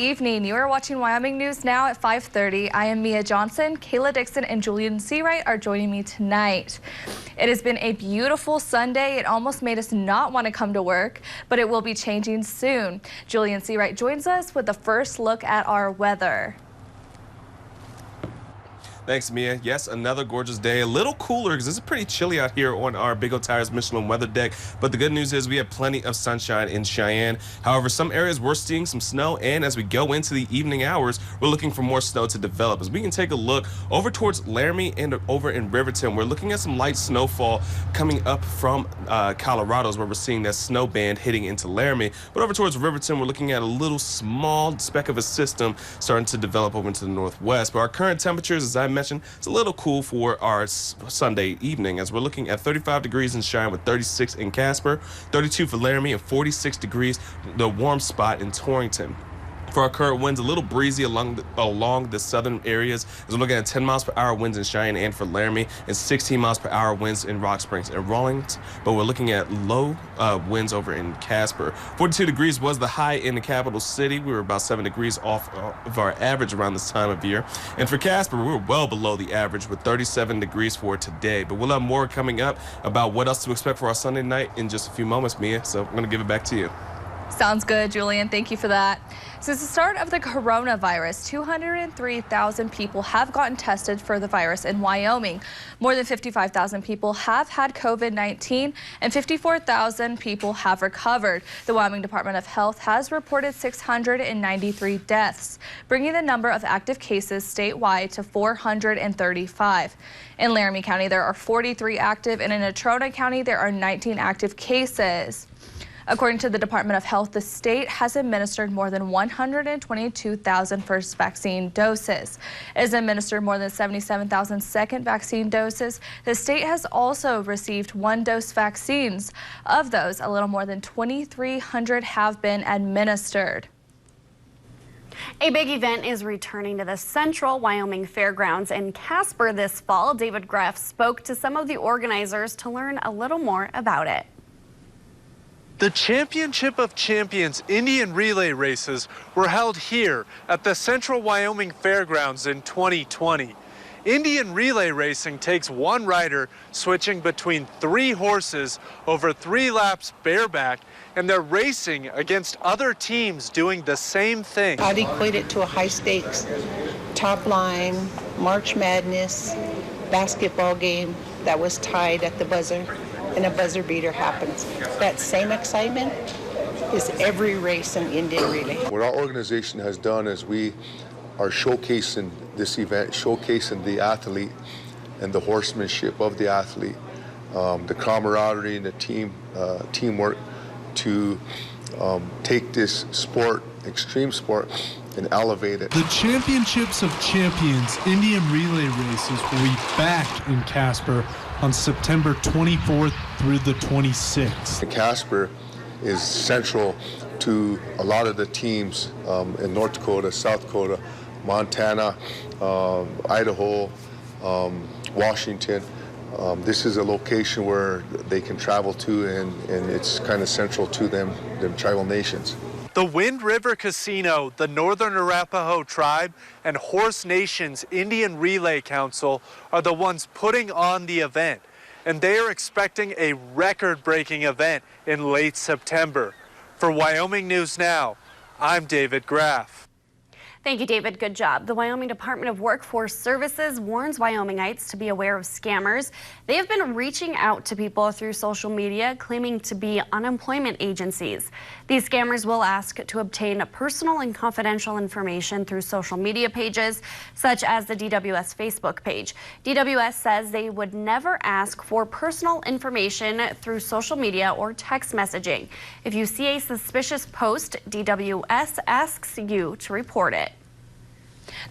evening. You are watching Wyoming News Now at 5:30. I am Mia Johnson. Kayla Dixon and Julian Seawright are joining me tonight. It has been a beautiful Sunday. It almost made us not want to come to work, but it will be changing soon. Julian Seawright joins us with the first look at our weather. Thanks, Mia. Yes, another gorgeous day. A little cooler because it's pretty chilly out here on our Big O Tires Michelin weather deck. But the good news is we have plenty of sunshine in Cheyenne. However, some areas we're seeing some snow, and as we go into the evening hours, we're looking for more snow to develop. As we can take a look over towards Laramie and over in Riverton, we're looking at some light snowfall coming up from Colorado's, where we're seeing that snow band hitting into Laramie. But over towards Riverton, we're looking at a little small speck of a system starting to develop over into the northwest. But our current temperatures, as I mentioned, it's a little cool for our Sunday evening, as we're looking at 35 degrees in Cheyenne with 36 in Casper, 32 for Laramie, and 46 degrees, the warm spot in Torrington. For our current winds, a little breezy along the southern areas, as we're looking at 10 miles per hour winds in Cheyenne and for Laramie, and 16 miles per hour winds in Rock Springs and Rawlins. But we're looking at low winds over in Casper. 42 degrees was the high in the capital city. We were about 7 degrees off of our average around this time of year. And for Casper, we were well below the average with 37 degrees for today. But we'll have more coming up about what else to expect for our Sunday night in just a few moments, Mia. So I'm going to give it back to you. Sounds good, Julian. Thank you for that. Since the start of the coronavirus, 203,000 people have gotten tested for the virus in Wyoming. More than 55,000 people have had COVID-19 and 54,000 people have recovered. The Wyoming Department of Health has reported 693 deaths, bringing the number of active cases statewide to 435. In Laramie County, there are 43 active, and in Natrona County, there are 19 active cases. According to the Department of Health, the state has administered more than 122,000 first vaccine doses. It has administered more than 77,000 second vaccine doses. The state has also received one-dose vaccines. Of those, a little more than 2,300 have been administered. A big event is returning to the Central Wyoming Fairgrounds in Casper this fall. David Graff spoke to some of the organizers to learn a little more about it. The Championship of Champions Indian relay races were held here at the Central Wyoming Fairgrounds in 2020. Indian relay racing takes one rider switching between 3 horses over 3 laps bareback, and they're racing against other teams doing the same thing. I'd equate it to a high stakes top line March Madness basketball game that was tied at the buzzer, and a buzzer beater happens. That same excitement is every race in Indian relay. What our organization has done is we are showcasing this event, showcasing the athlete and the horsemanship of the athlete, the camaraderie and the teamwork to take this sport, extreme sport, and elevate it. The Championships of Champions Indian relay races will be back in Casper on September 24th through the 26th. Casper is central to a lot of the teams in North Dakota, South Dakota, Montana, Idaho, Washington. This is a location where they can travel to, and it's kind of central to them tribal nations. The Wind River Casino, the Northern Arapaho Tribe, and Horse Nation's Indian Relay Council are the ones putting on the event, and they are expecting a record-breaking event in late September. For Wyoming News Now, I'm David Graff. Thank you, David. Good job. The Wyoming Department of Workforce Services warns Wyomingites to be aware of scammers. They have been reaching out to people through social media claiming to be unemployment agencies. These scammers will ask to obtain personal and confidential information through social media pages, such as the DWS Facebook page. DWS says they would never ask for personal information through social media or text messaging. If you see a suspicious post, DWS asks you to report it.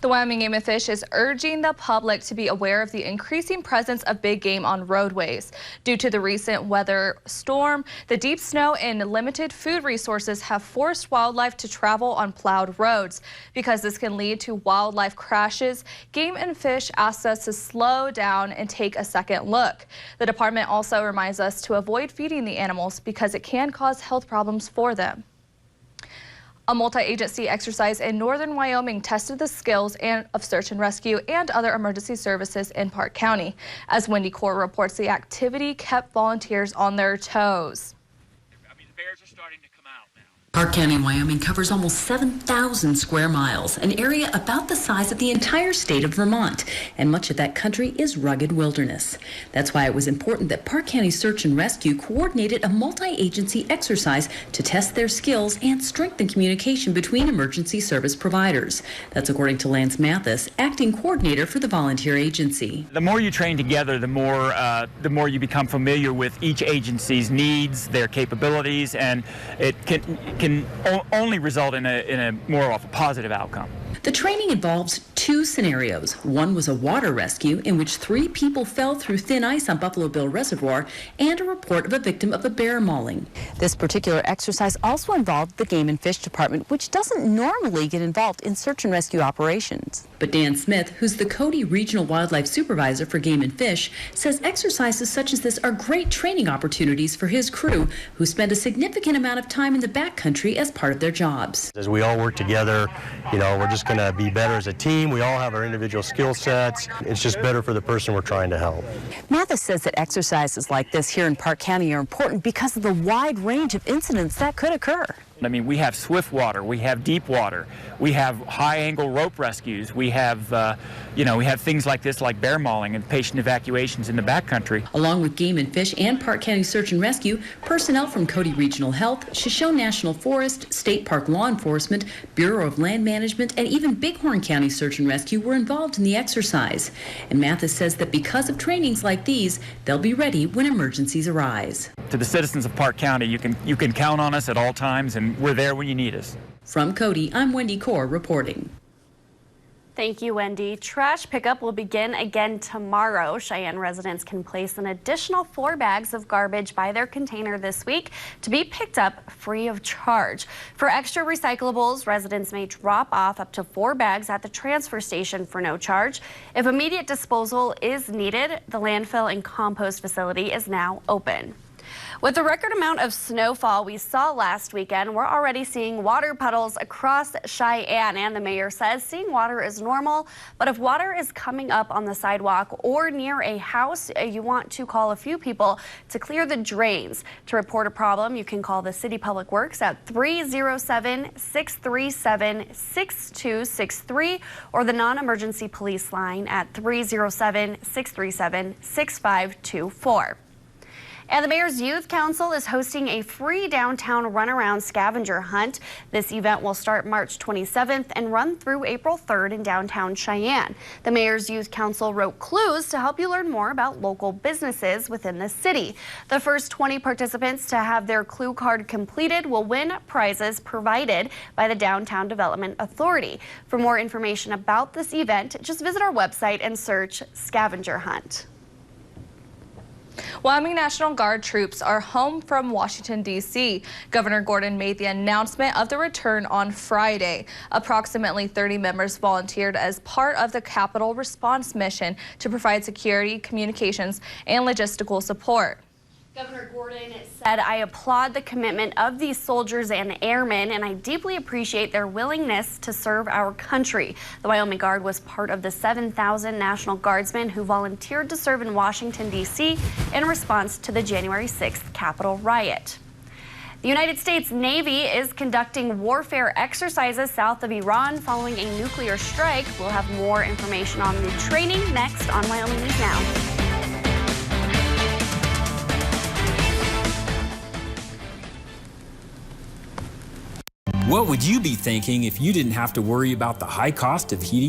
The Wyoming Game and Fish is urging the public to be aware of the increasing presence of big game on roadways. Due to the recent weather storm, the deep snow and limited food resources have forced wildlife to travel on plowed roads. Because this can lead to wildlife crashes, Game and Fish asks us to slow down and take a second look. The department also reminds us to avoid feeding the animals because it can cause health problems for them. A multi-agency exercise in northern Wyoming tested the skills of search and rescue and other emergency services in Park County. As Wendy Core reports, the activity kept volunteers on their toes. The bears are starting to come out now. Park County, Wyoming covers almost 7,000 square miles, an area about the size of the entire state of Vermont, and much of that country is rugged wilderness. That's why it was important that Park County Search and Rescue coordinated a multi-agency exercise to test their skills and strengthen communication between emergency service providers. That's according to Lance Mathis, acting coordinator for the volunteer agency. The more you train together, the more you become familiar with each agency's needs, their capabilities, and it can only result in a more of a positive outcome. The training involves two scenarios. One was a water rescue in which 3 people fell through thin ice on Buffalo Bill Reservoir, and a report of a victim of a bear mauling. This particular exercise also involved the Game and Fish Department, which doesn't normally get involved in search and rescue operations. But Dan Smith, who's the Cody Regional Wildlife Supervisor for Game and Fish, says exercises such as this are great training opportunities for his crew, who spend a significant amount of time in the backcountry as part of their jobs. As we all work together, we're just going to be better as a team. We all have our individual skill sets. It's just better for the person we're trying to help. Mathis says that exercises like this here in Park County are important because of the wide range of incidents that could occur. I mean, we have swift water, we have deep water, we have high-angle rope rescues, we have things like this, like bear mauling and patient evacuations in the backcountry. Along with Game and Fish and Park County Search and Rescue, personnel from Cody Regional Health, Shoshone National Forest, State Park Law Enforcement, Bureau of Land Management, and even Bighorn County Search and Rescue were involved in the exercise. And Mathis says that because of trainings like these, they'll be ready when emergencies arise. To the citizens of Park County, you can count on us at all times, and we're there when you need us. From Cody, I'm Wendy Core reporting. Thank you, Wendy. Trash pickup will begin again tomorrow. Cheyenne residents can place an additional 4 bags of garbage by their container this week to be picked up free of charge. For extra recyclables, residents may drop off up to 4 bags at the transfer station for no charge. If immediate disposal is needed, the landfill and compost facility is now open. With the record amount of snowfall we saw last weekend, we're already seeing water puddles across Cheyenne, and the mayor says seeing water is normal, but if water is coming up on the sidewalk or near a house, you want to call a few people to clear the drains. To report a problem, you can call the City Public Works at 307-637-6263 or the non-emergency police line at 307-637-6524. And the Mayor's Youth Council is hosting a free downtown runaround scavenger hunt. This event will start March 27th and run through April 3rd in downtown Cheyenne. The Mayor's Youth Council wrote clues to help you learn more about local businesses within the city. The first 20 participants to have their clue card completed will win prizes provided by the Downtown Development Authority. For more information about this event, just visit our website and search Scavenger Hunt. Wyoming National Guard troops are home from Washington, D.C. Governor Gordon made the announcement of the return on Friday. Approximately 30 members volunteered as part of the Capitol Response Mission to provide security, communications, and logistical support. Governor Gordon said, "I applaud the commitment of these soldiers and airmen, and I deeply appreciate their willingness to serve our country." The Wyoming Guard was part of the 7,000 National Guardsmen who volunteered to serve in Washington, D.C. in response to the January 6th Capitol riot. The United States Navy is conducting warfare exercises south of Iran following a nuclear strike. We'll have more information on the training next on Wyoming News Now. What would you be thinking if you didn't have to worry about the high cost of heating